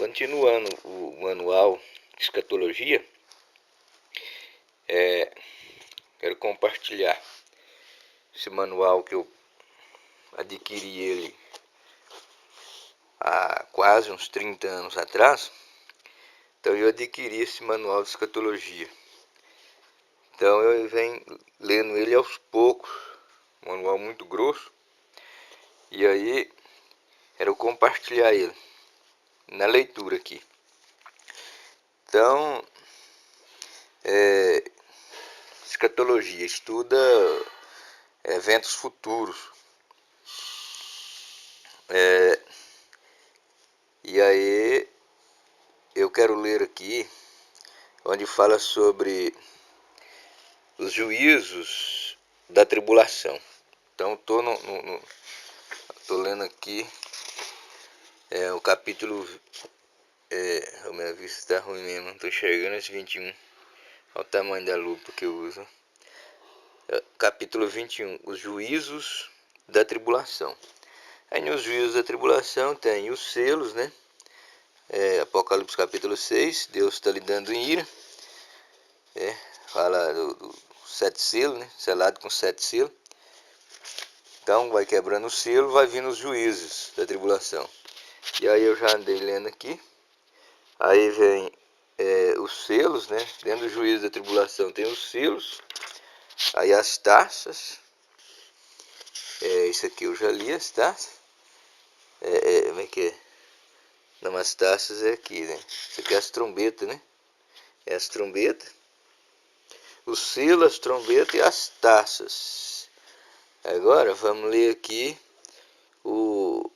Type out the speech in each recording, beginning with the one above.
Continuando o manual de escatologia, quero compartilhar esse manual que eu adquiri ele há quase uns 30 anos atrás. Então eu adquiri esse manual de escatologia. Então eu venho lendo ele aos poucos, um manual muito grosso. E aí quero compartilhar ele na leitura aqui. Então, escatologia estuda eventos futuros. E aí eu quero ler aqui onde fala sobre os juízos da tribulação. Então estou lendo aqui o capítulo. A minha vista está ruim mesmo, não estou enxergando esse 21. Olha o tamanho da lupa que eu uso. Capítulo 21, os juízos da tribulação. Aí nos juízos da tribulação tem os selos, né? Apocalipse capítulo 6, Deus está lhe dando em ira. Fala do 7 selos, né? Selado com 7 selos. Então vai quebrando o selo, vai vindo os juízos da tribulação. E aí eu já andei lendo aqui. Aí vem os selos, né? Dentro do juízo da tribulação tem os selos. Aí as taças. Isso aqui eu já li, as taças. Como é que é? Não, as taças é aqui, né? Isso aqui é as trombetas, né? É as trombetas. Os selos, as trombetas e as taças. Agora vamos ler aqui o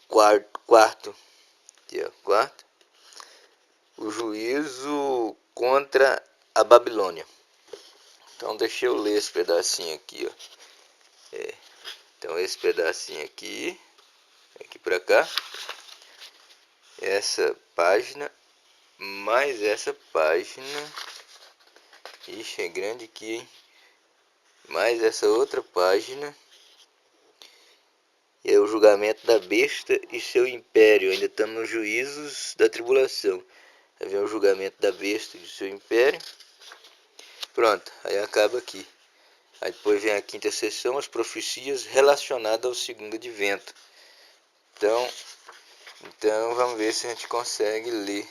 quarto. Aqui, ó, quarto. O juízo contra a Babilônia. Então deixa eu ler esse pedacinho aqui, ó. Então esse pedacinho aqui para cá, essa página, mais essa página, ixi, é grande aqui, hein? Mais essa outra página, é o julgamento da besta e seu império. Ainda estamos nos juízos da tribulação. Aí vem o julgamento da besta e do seu império. Pronto, aí acaba aqui. Aí depois vem a quinta sessão, as profecias relacionadas ao segundo advento. Então vamos ver se a gente consegue ler.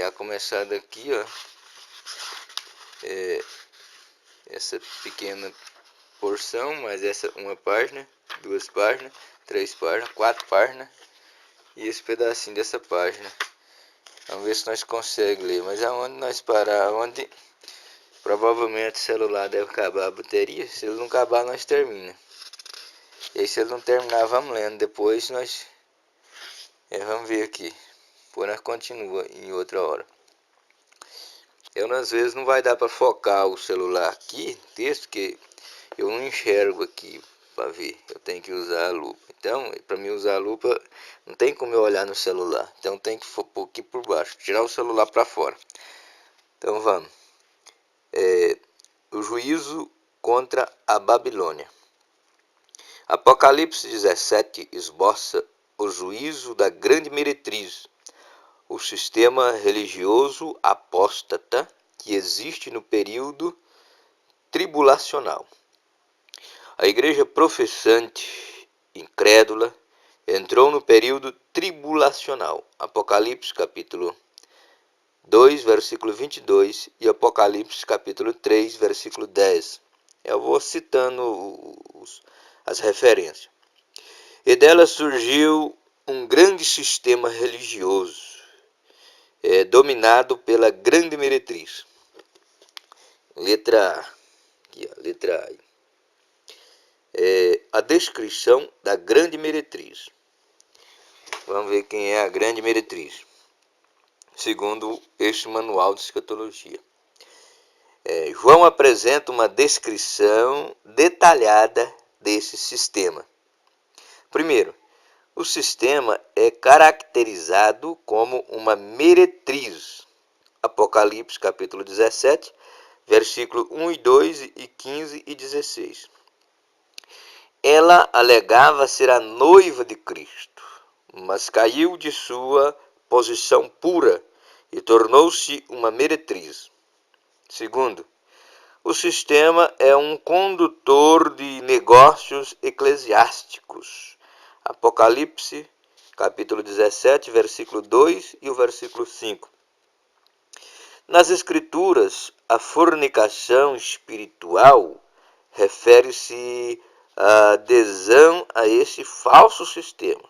A começar daqui, ó. Essa pequena porção, mais essa uma página, 2 páginas, 3 páginas, 4 páginas. E esse pedacinho dessa página. Vamos ver se nós conseguimos ler. Mas aonde nós parar, onde provavelmente o celular deve acabar a bateria. Se ele não acabar, nós termina. E aí se ele não terminar, vamos lendo. Depois nós vamos ver aqui. Depois nós continua em outra hora. Às vezes não vai dar para focar o celular aqui, texto, que eu não enxergo aqui para ver. Eu tenho que usar a lupa. Então, para mim usar a lupa, não tem como eu olhar no celular. Então tem que pôr aqui por baixo, tirar o celular para fora. Então vamos. O juízo contra a Babilônia. Apocalipse 17 esboça o juízo da grande meretriz, o sistema religioso apóstata que existe no período tribulacional. A igreja professante, incrédula, entrou no período tribulacional. Apocalipse capítulo 2, versículo 22 e Apocalipse capítulo 3, versículo 10. Eu vou citando as referências. E dela surgiu um grande sistema religioso, dominado pela grande meretriz. Letra A. Aqui, ó, letra A. A descrição da grande meretriz. Vamos ver quem é a grande meretriz, segundo este manual de escatologia. João apresenta uma descrição detalhada desse sistema. Primeiro, o sistema é caracterizado como uma meretriz. Apocalipse capítulo 17, versículo 1 e 2 e 15 e 16. Ela alegava ser a noiva de Cristo, mas caiu de sua posição pura e tornou-se uma meretriz. Segundo, o sistema é um condutor de negócios eclesiásticos. Apocalipse, capítulo 17, versículo 2 e o versículo 5. Nas Escrituras, a fornicação espiritual refere-se à adesão a esse falso sistema.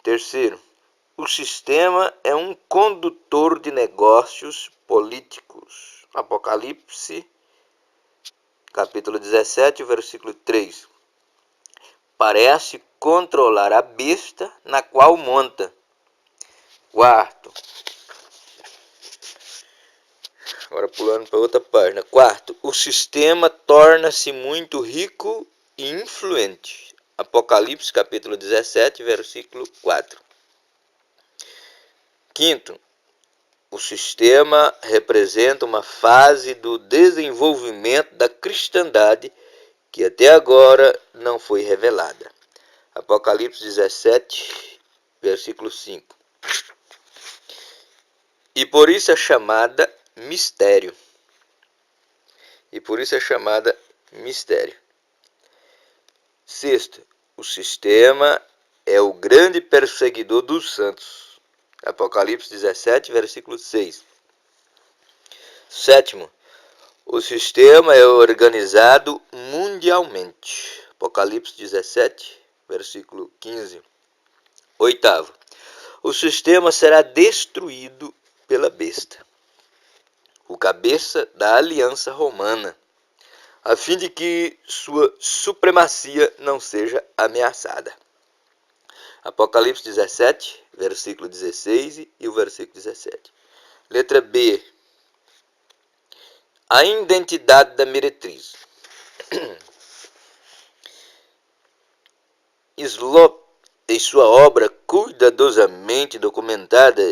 Terceiro, o sistema é um condutor de negócios políticos. Apocalipse, capítulo 17, versículo 3. Parece controlar a besta na qual monta. Quarto. Agora pulando para outra página. Quarto, o sistema torna-se muito rico e influente. Apocalipse, capítulo 17, versículo 4. Quinto, o sistema representa uma fase do desenvolvimento da cristandade que até agora não foi revelada. Apocalipse 17, versículo 5. E por isso é chamada mistério. Sexto, o sistema é o grande perseguidor dos santos. Apocalipse 17, versículo 6. Sétimo, o sistema é organizado mundialmente. Apocalipse 17, versículo 15. Oitavo, o sistema será destruído pela besta, o cabeça da aliança romana, a fim de que sua supremacia não seja ameaçada. Apocalipse 17, versículo 16 e o versículo 17. Letra B. A identidade da meretriz. Slop, em sua obra cuidadosamente documentada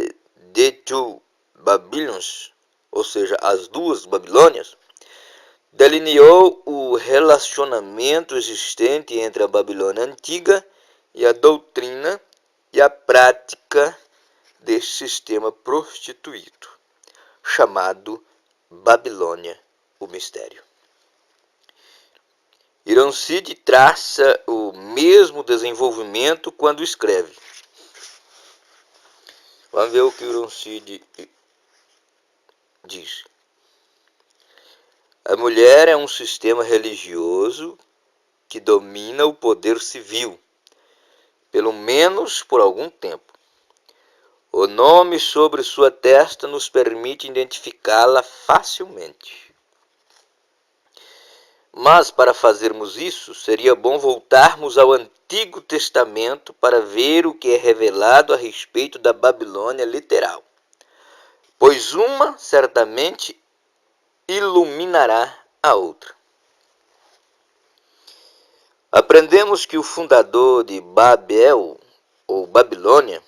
The Two Babylons, ou seja, as duas Babilônias, delineou o relacionamento existente entre a Babilônia antiga e a doutrina e a prática desse sistema prostituído, chamado Babilônia, o mistério. Ironside traça o mesmo desenvolvimento quando escreve. Vamos ver o que Ironside diz. A mulher é um sistema religioso que domina o poder civil, pelo menos por algum tempo. O nome sobre sua testa nos permite identificá-la facilmente. Mas para fazermos isso, seria bom voltarmos ao Antigo Testamento para ver o que é revelado a respeito da Babilônia literal, pois uma certamente iluminará a outra. Aprendemos que o fundador de Babel, ou Babilônia,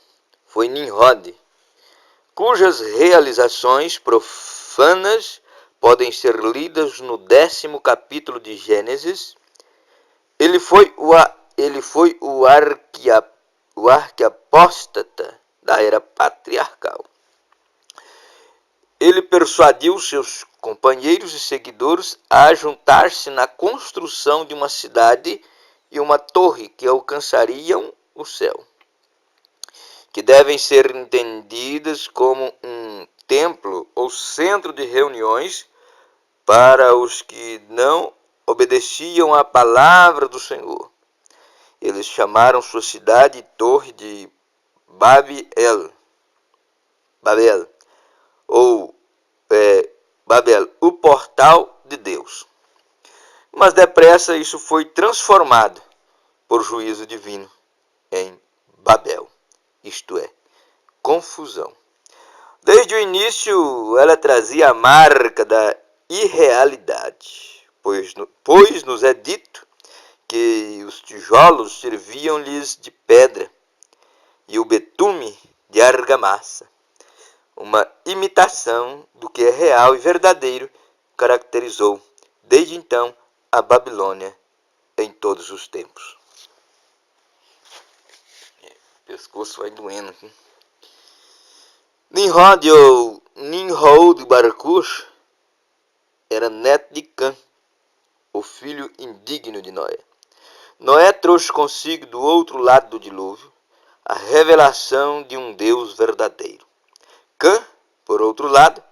foi Nimrod, cujas realizações profanas podem ser lidas no 10º capítulo de Gênesis. Ele foi o arquiapóstata da era patriarcal. Ele persuadiu seus companheiros e seguidores a juntar-se na construção de uma cidade e uma torre que alcançariam o céu, que devem ser entendidas como um templo ou centro de reuniões para os que não obedeciam à palavra do Senhor. Eles chamaram sua cidade e torre de Babel, ou Babel, o portal de Deus. Mas depressa isso foi transformado por juízo divino em Babel, isto é, confusão. Desde o início ela trazia a marca da irrealidade, pois nos é dito que os tijolos serviam-lhes de pedra e o betume de argamassa. Uma imitação do que é real e verdadeiro caracterizou, desde então, a Babilônia em todos os tempos. pescoço vai doendo aqui. Nimrod ou Nimrod Barcush era neto de Cã, o filho indigno de Noé. Noé trouxe consigo do outro lado do dilúvio a revelação de um Deus verdadeiro. Cã, por outro lado,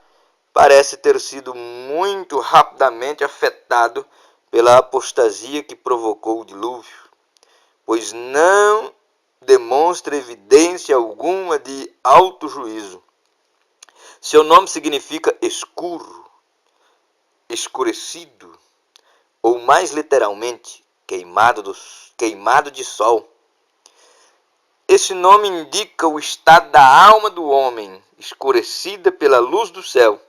parece ter sido muito rapidamente afetado pela apostasia que provocou o dilúvio, pois não demonstra evidência alguma de autojuízo. Seu nome significa escuro, escurecido, ou mais literalmente, queimado de sol. Esse nome indica o estado da alma do homem, escurecida pela luz do céu.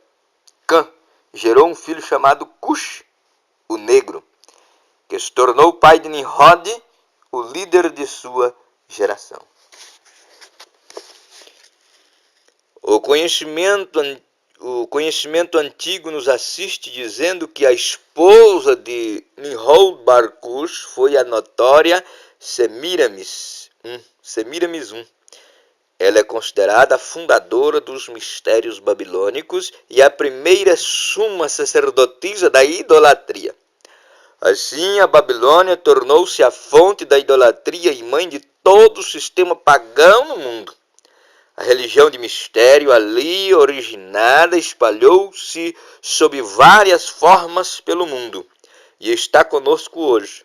Cã gerou um filho chamado Cush, o negro, que se tornou o pai de Nimrod, o líder de sua geração. O conhecimento antigo nos assiste dizendo que a esposa de Nimrod Barcush foi a notória Semiramis I. Ela é considerada a fundadora dos mistérios babilônicos e a primeira suma sacerdotisa da idolatria. Assim, a Babilônia tornou-se a fonte da idolatria e mãe de todo o sistema pagão no mundo. A religião de mistério ali originada espalhou-se sob várias formas pelo mundo e está conosco hoje.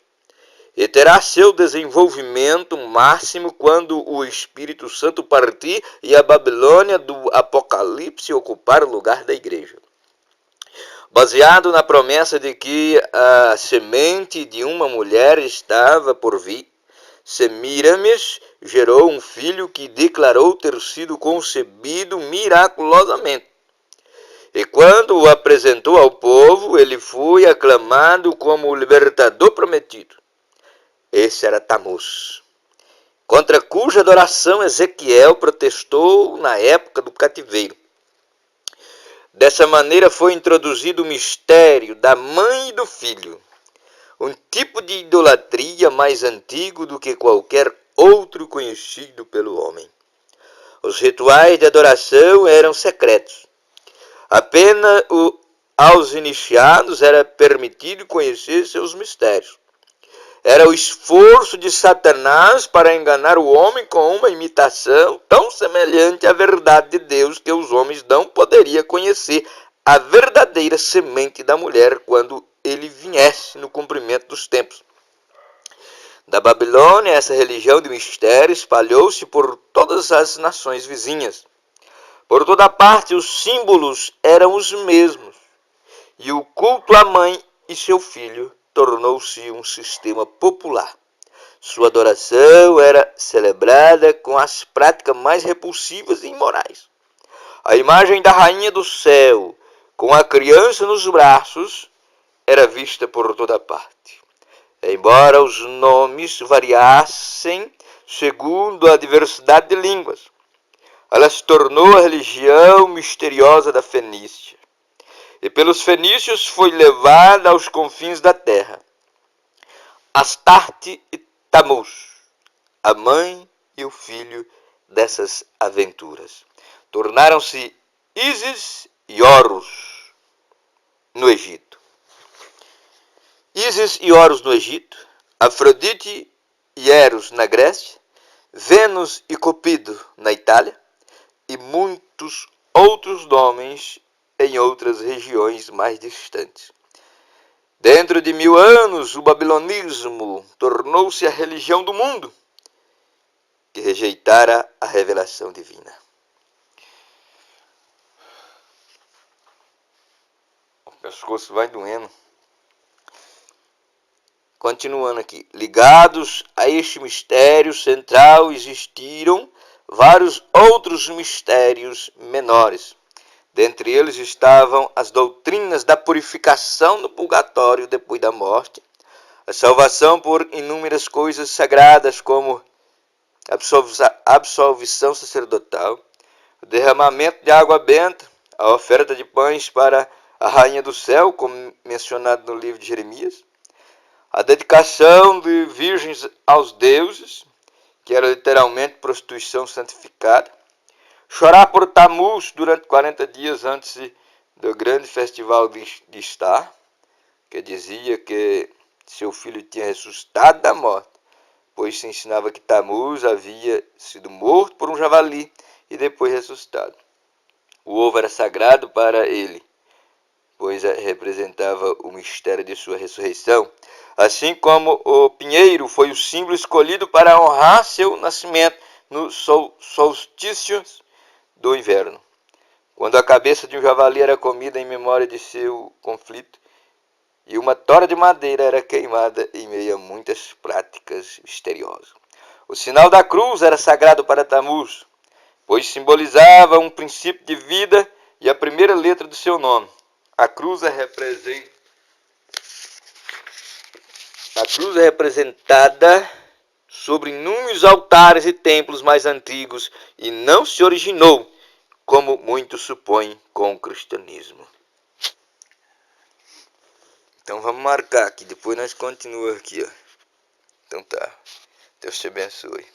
E terá seu desenvolvimento máximo quando o Espírito Santo partir e a Babilônia do Apocalipse ocupar o lugar da igreja. Baseado na promessa de que a semente de uma mulher estava por vir, Semiramis gerou um filho que declarou ter sido concebido miraculosamente. E quando o apresentou ao povo, ele foi aclamado como o libertador prometido. Esse era Tamuz, contra cuja adoração Ezequiel protestou na época do cativeiro. Dessa maneira foi introduzido o mistério da mãe e do filho, um tipo de idolatria mais antigo do que qualquer outro conhecido pelo homem. Os rituais de adoração eram secretos. Apenas aos iniciados era permitido conhecer seus mistérios. Era o esforço de Satanás para enganar o homem com uma imitação tão semelhante à verdade de Deus que os homens não poderiam conhecer a verdadeira semente da mulher quando ele viesse no cumprimento dos tempos. Da Babilônia, essa religião de mistério espalhou-se por todas as nações vizinhas. Por toda parte, os símbolos eram os mesmos, e o culto à mãe e seu filho tornou-se um sistema popular. Sua adoração era celebrada com as práticas mais repulsivas e imorais. A imagem da rainha do céu, com a criança nos braços, era vista por toda parte. Embora os nomes variassem segundo a diversidade de línguas, ela se tornou a religião misteriosa da Fenícia. E pelos fenícios foi levada aos confins da terra. Astarte e Tamuz, a mãe e o filho dessas aventuras, tornaram-se Ísis e Horus no Egito. Ísis e Horus no Egito, Afrodite e Eros na Grécia, Vênus e Cupido na Itália e muitos outros nomes em outras regiões mais distantes. Dentro de 1000 anos, o babilonismo tornou-se a religião do mundo, que rejeitara a revelação divina. O pescoço vai doendo. Continuando aqui. Ligados a este mistério central existiram vários outros mistérios menores. Dentre eles estavam as doutrinas da purificação no purgatório depois da morte, a salvação por inúmeras coisas sagradas como absolvição sacerdotal, o derramamento de água benta, a oferta de pães para a rainha do céu, como mencionado no livro de Jeremias, a dedicação de virgens aos deuses, que era literalmente prostituição santificada. Chorar por Tammuz durante 40 dias antes do grande festival de Star, que dizia que seu filho tinha ressuscitado da morte, pois se ensinava que Tammuz havia sido morto por um javali e depois ressuscitado. O ovo era sagrado para ele, pois representava o mistério de sua ressurreição, assim como o pinheiro foi o símbolo escolhido para honrar seu nascimento no solstício do inverno, quando a cabeça de um javali era comida em memória de seu conflito e uma tora de madeira era queimada em meio a muitas práticas misteriosas. O sinal da cruz era sagrado para Tammuz, pois simbolizava um princípio de vida e a primeira letra do seu nome. A cruz é representada sobre inúmeros altares e templos mais antigos e não se originou, como muitos supõem, com o cristianismo. Então vamos marcar aqui, depois nós continuamos aqui, ó. Então tá. Deus te abençoe.